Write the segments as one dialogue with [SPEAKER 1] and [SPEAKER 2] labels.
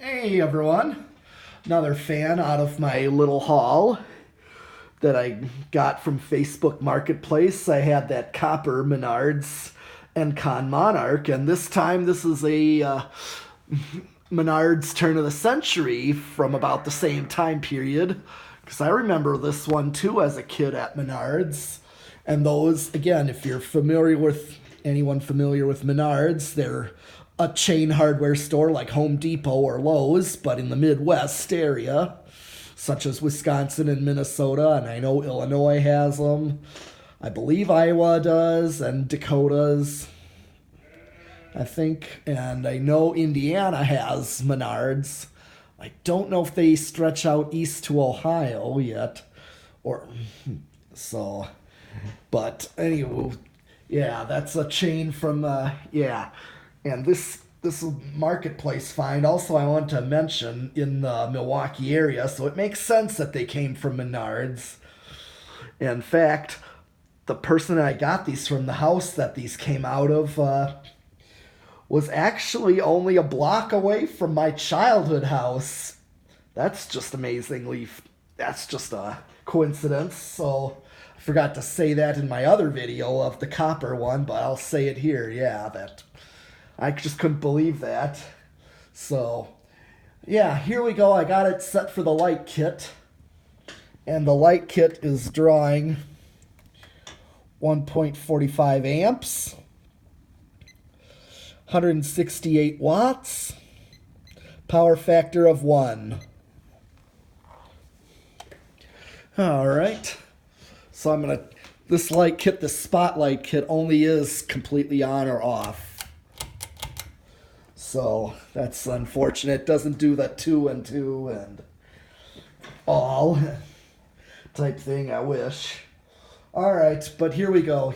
[SPEAKER 1] Hey everyone, another fan out of my little haul that I got from Facebook Marketplace. I had that copper Menards and Con Monarch, and this time this is a Menards Turn of the Century from about the same time period. Because I remember this one too as a kid at Menards. And those, again, if you're familiar with anyone familiar with Menards, they're a chain hardware store like Home Depot or Lowe's, but in the Midwest area, such as Wisconsin and Minnesota, and I know Illinois has them. I believe Iowa does, and Dakota's, I think, and I know Indiana has Menards. I don't know if they stretch out east to Ohio yet, or so. But anyway, yeah, that's a chain from yeah, and this marketplace find also I want to mention in the Milwaukee area, so it makes sense that they came from Menards. In fact, the person I got these from, the house that these came out of, was actually only a block away from my childhood house. That's just amazingly, that's just a coincidence. So I forgot to say that in my other video of the copper one, but I'll say it here. Yeah, that I just couldn't believe that. So yeah, here we go. I got it set for the light kit. And the light kit is drawing 1.45 amps, 168 watts, power factor of 1. All right. So I'm going to, this light kit, the spotlight kit, only is completely on or off. So that's unfortunate. It doesn't do that 2 and 2 and all type thing, I wish. All right, but here we go.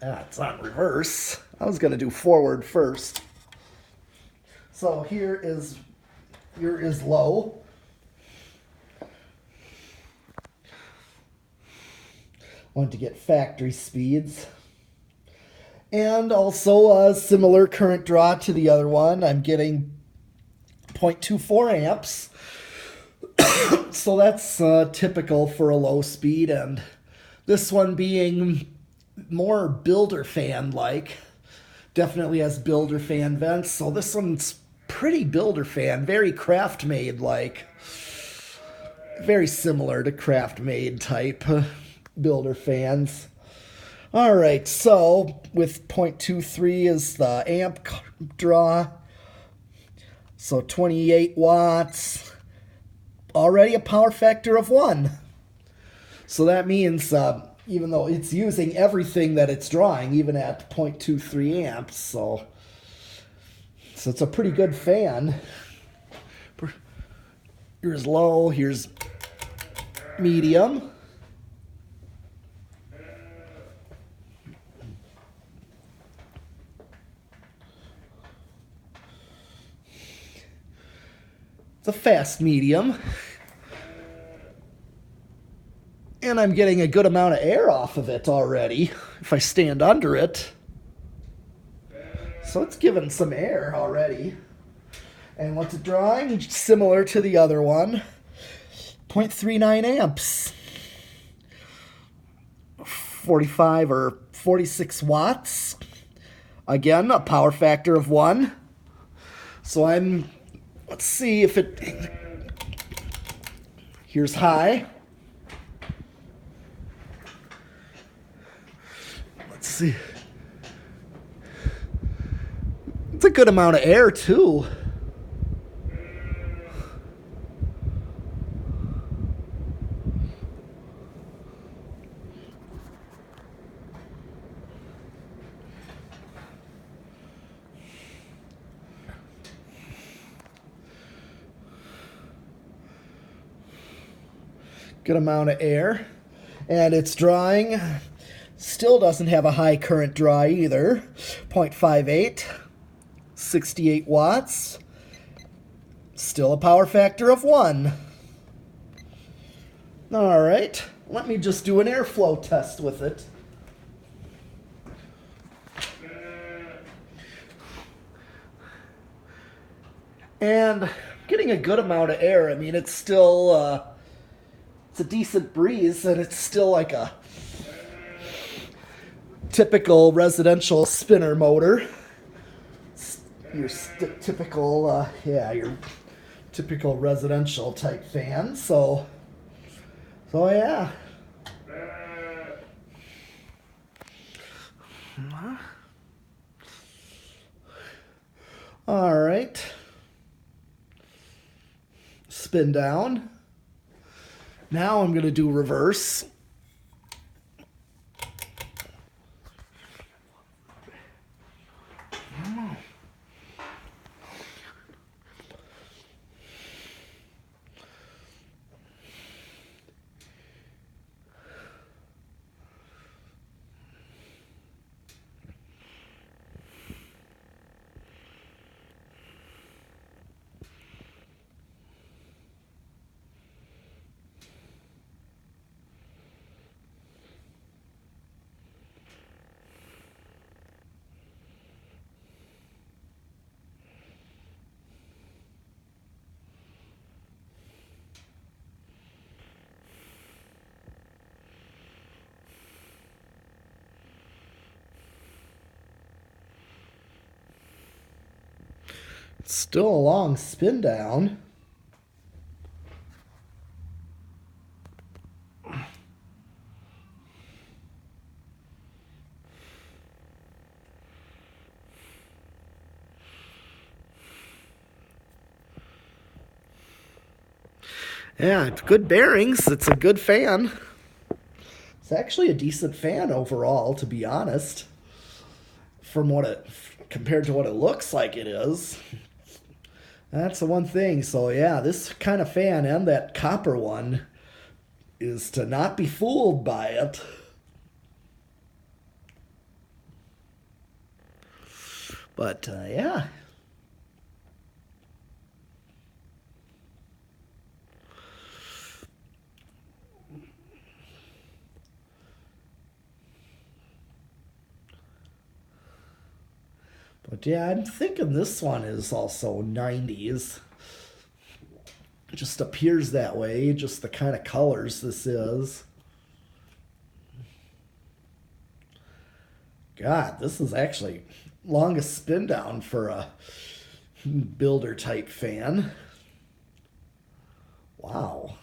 [SPEAKER 1] It's on reverse. I was going to do forward first. So here is low. Want to get factory speeds. And also a similar current draw to the other one. I'm getting 0.24 amps. So that's typical for a low speed, and this one being more builder fan like. Definitely has builder fan vents, so this one's pretty builder fan, very craft made like. Very similar to craft made type builder fans. All right, so with 0.23 is the amp draw. So 28 watts. Already a power factor of 1. So that means even though it's using everything that it's drawing, even at 0.23 amps, so it's a pretty good fan. Here's low, here's medium. It's a fast medium. And I'm getting a good amount of air off of it already if I stand under it. So it's giving some air already. And what's it drawing? Similar to the other one. 0.39 amps. 45 or 46 watts. Again, a power factor of 1. So let's see if it, here's high. Let's see. It's a good amount of air too. Good amount of air. And it's drawing. Still doesn't have a high current draw either. 0.58. 68 watts. Still a power factor of 1. All right. Let me just do an airflow test with it. And getting a good amount of air. I mean, it's still it's a decent breeze, and it's still like a typical residential spinner motor. Your typical, your typical residential type fan. So yeah. All right. Spin down. Now I'm going to do reverse. Still a long spin down. Yeah, it's good bearings. It's a good fan. It's actually a decent fan overall, to be honest. From what it, compared to what it looks like it is. That's the one thing. So yeah, this kind of fan and that copper one is to not be fooled by it. But yeah. But yeah, I'm thinking this one is also 90s. It just appears that way, just the kind of colors this is. God, this is actually longest spin down for a builder type fan. Wow.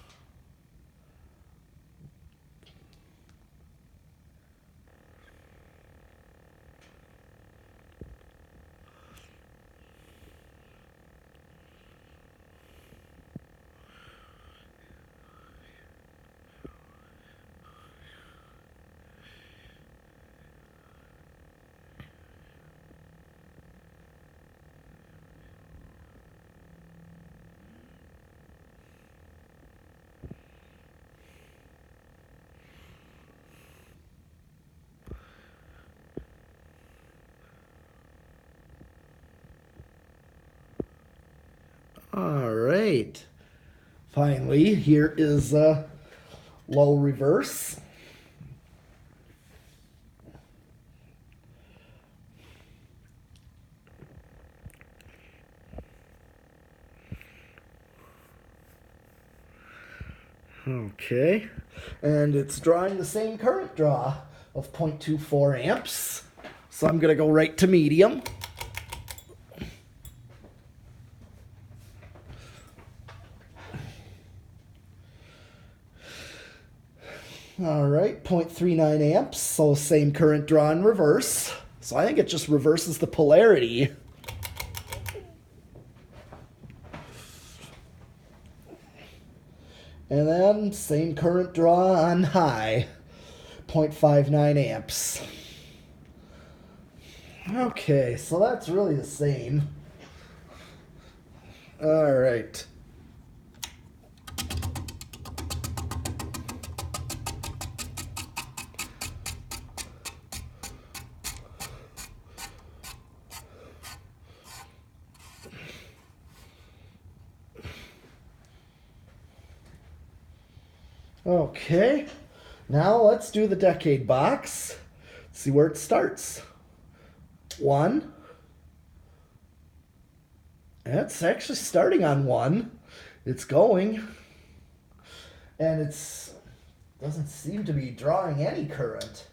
[SPEAKER 1] All right. Finally, here is a low reverse. Okay. And it's drawing the same current draw of 0.24 amps. So I'm going to go right to medium. All right, 0.39 amps, so same current draw in reverse. So I think it just reverses the polarity. And then same current draw on high, 0.59 amps. Okay, so that's really the same. All right. Okay, now let's do the decade box. See where it starts. 1, It's actually starting on 1. It's going. And it's doesn't seem to be drawing any current.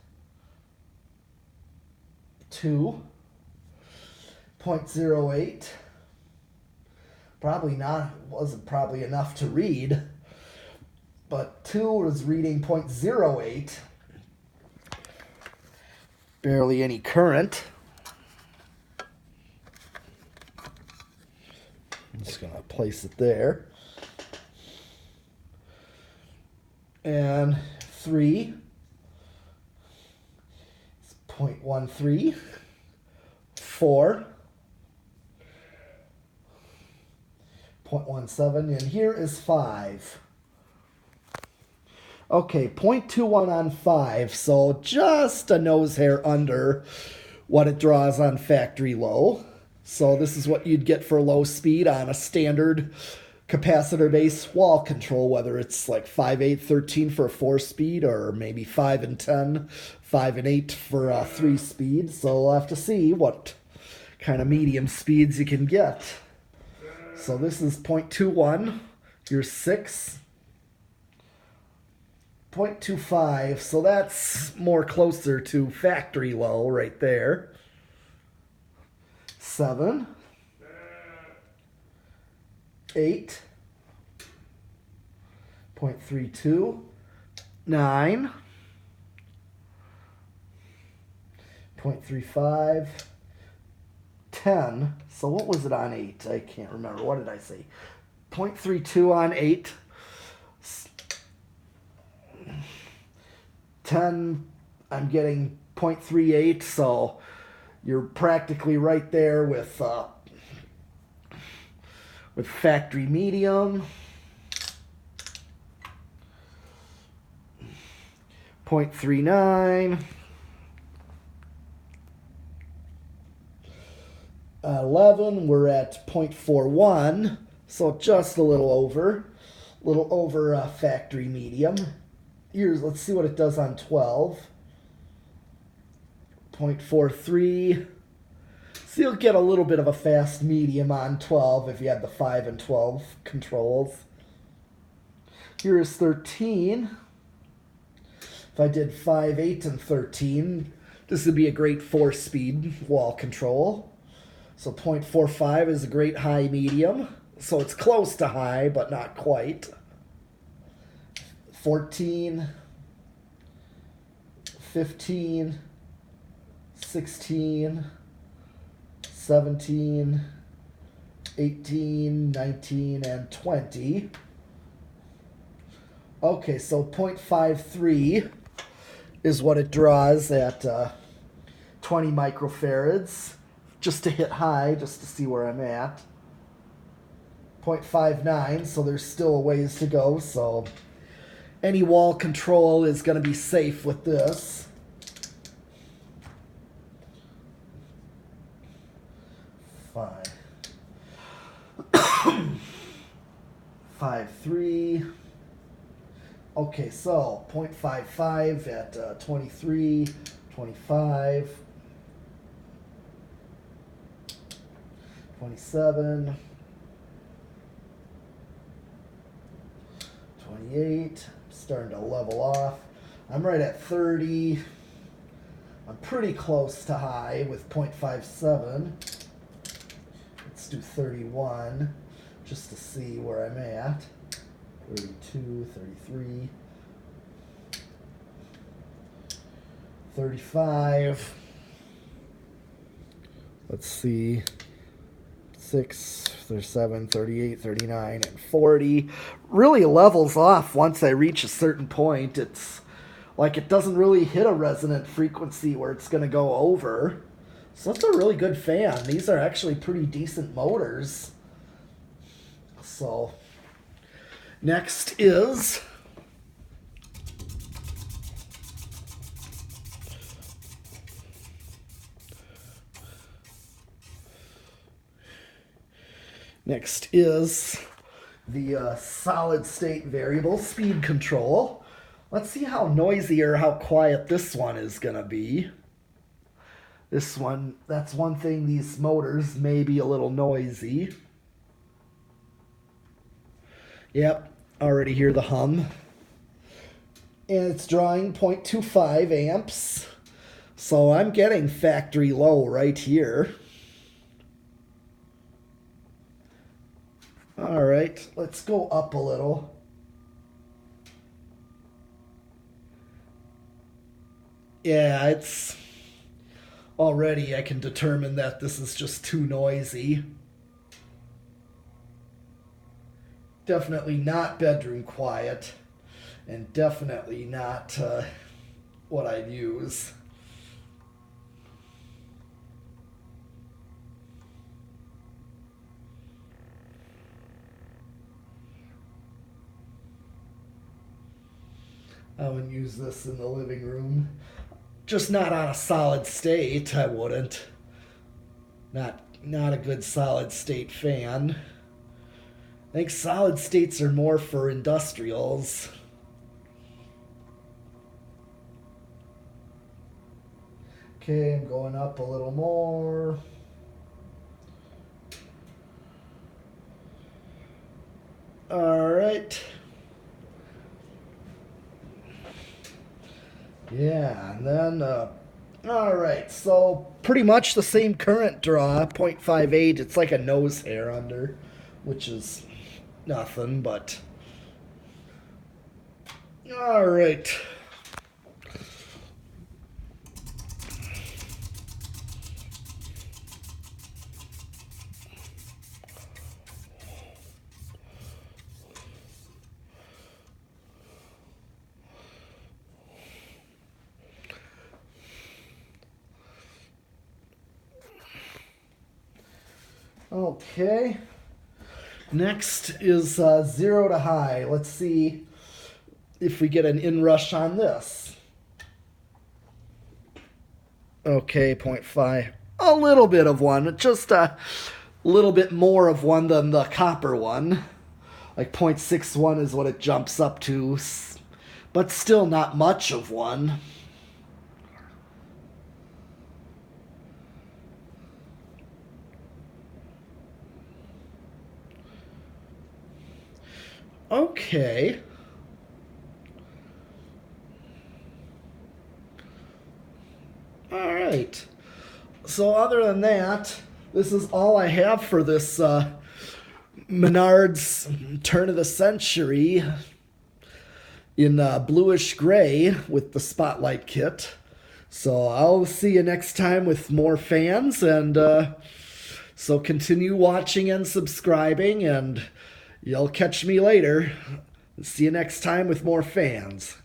[SPEAKER 1] 2.08. Probably not, wasn't probably enough to read. But 2 was reading 0.08. Barely any current. I'm just going to place it there. And 3 is 0.13. 4. 0.17. And here is 5. Okay, 0.21 on 5. So just a nose hair under what it draws on factory low. So this is what you'd get for low speed on a standard capacitor-based wall control, whether it's like 5, 8, 13 for a 4-speed or maybe 5 and 10, 5 and 8 for a 3-speed. So we'll have to see what kind of medium speeds you can get. So this is 0.21. Here's 6. 0.25. So that's more closer to factory low right there. 7. 8. 0.32. 9. 0.35. 10. So what was it on 8? I can't remember. What did I say? 0.32 on 8. 10, I'm getting 0.38, so you're practically right there with factory medium. 0.39. 11, we're at 0.41, so just a little over factory medium. Here's, let's see what it does on 12. 0.43. So you'll get a little bit of a fast medium on 12 if you had the 5 and 12 controls. Here is 13. If I did 5, 8, and 13, this would be a great 4-speed wall control. So 0.45 is a great high medium. So it's close to high, but not quite. 14, 15, 16, 17, 18, 19, and 20. Okay, so 0.53 is what it draws at 20 microfarads, just to hit high, just to see where I'm at. 0.59, so there's still a ways to go, so any wall control is going to be safe with this. Fine. 5.3. Okay, so 0.55 at 23, 25, 27, 28. Starting to level off. I'm right at 30. I'm pretty close to high with 0.57. Let's do 31 just to see where I'm at. 32, 33, 35. Let's see. 6, 37, 38, 39, and 40. Really levels off once I reach a certain point. It's like it doesn't really hit a resonant frequency where it's going to go over. So that's a really good fan. These are actually pretty decent motors. So next is the solid state variable speed control. Let's see how noisy or how quiet this one is going to be. This one, that's one thing, these motors may be a little noisy. Yep, already hear the hum. And it's drawing 0.25 amps. So I'm getting factory low right here. All right, let's go up a little. Yeah, it's already I can determine that this is just too noisy. Definitely not bedroom quiet, and definitely not what I'd use. I wouldn't use this in the living room. Just not on a solid state, I wouldn't. Not a good solid state fan. I think solid states are more for industrials. Okay, I'm going up a little more. All right. Yeah, and then, all right, so pretty much the same current draw, 0.58. It's like a nose hair under, which is nothing, but. All right. Okay. Next is 0 to high. Let's see if we get an inrush on this. Okay, 0.5. A little bit of one. Just a little bit more of one than the copper one. Like 0.61 is what it jumps up to. But still not much of one. Okay. All right. So other than that, this is all I have for this Menards Turn of the Century in bluish gray with the spotlight kit. So I'll see you next time with more fans, and so continue watching and subscribing, and you'll catch me later. See you next time with more fans.